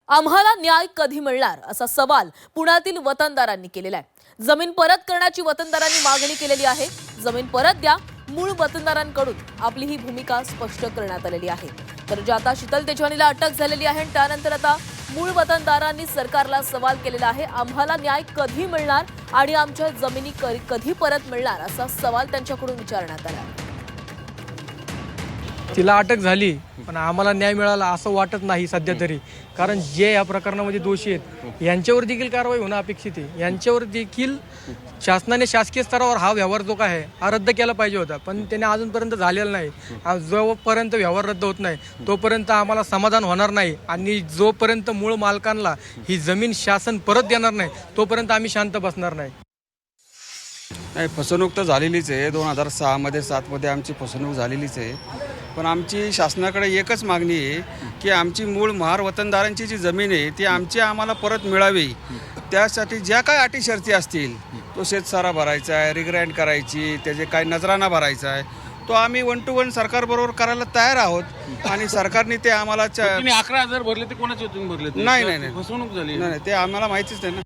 आम्हाला न्याय कधी मिळणार असा सवाल पुण्यातील वतनदारांनी केलेला आहे। जमीन परत करण्याची वतनदारांनी मागणी केलेली आहे। जमीन परत द्या, मूळ वतनदारांकडून आपली ही भूमिका स्पष्ट करण्यात आलेली आहे। तर जे आता शीतल तेजवानीला अटक झालेली आहे आणि त्यानंतर आता मूळ वतनदारांनी सरकारला सवाल केलेला आहे, आम्हाला न्याय कधी मिळणार आणि आमच्या जमिनी कधी परत मिळणार असा सवाल त्यांच्याकडून विचारण्यात आला। तिला अटक झाली पण आम्हाला न्याय मिळाला असं वाटत नाही सध्या तरी, कारण जे या प्रकरणामध्ये दोषी आहेत यांच्यावर देखील कारवाई होणं अपेक्षित आहे। यांच्यावर देखील शासनाने शासकीय स्तरावर हा व्यवहार जो काय आहे हा रद्द केला पाहिजे होता, पण त्याने अजूनपर्यंत झालेला नाही। जोपर्यंत व्यवहार रद्द होत नाही तोपर्यंत आम्हाला समाधान होणार नाही आणि जोपर्यंत मूळ मालकांना ही जमीन शासन परत देणार नाही तोपर्यंत आम्ही शांत बसणार नाही। नाही, फसवणूक तर झालेलीच आहे। 2006 मध्ये 7 मध्ये आमची फसवणूक झालेलीच आहे, पण आमची शासनाकडे एकच मागणी आहे की आमची मूळ महार वतनदारांची जी जमीन आहे ती आम्हाला परत मिळावी। त्यासाठी ज्या काही अटी शर्ती असतील, तो शेतसारा भरायचा आहे, रिग्रँड करायची, त्याचे काही नजराना भरायचा आहे, तो आम्ही 1 to 1 सरकारबरोबर करायला तयार आहोत आणि सरकारने ते आम्हाला 11,000 भरले ते कोणाचे तुम्ही भरले? नाही फसवणूक झाली नाही, ते आम्हाला माहितीच नाही ना।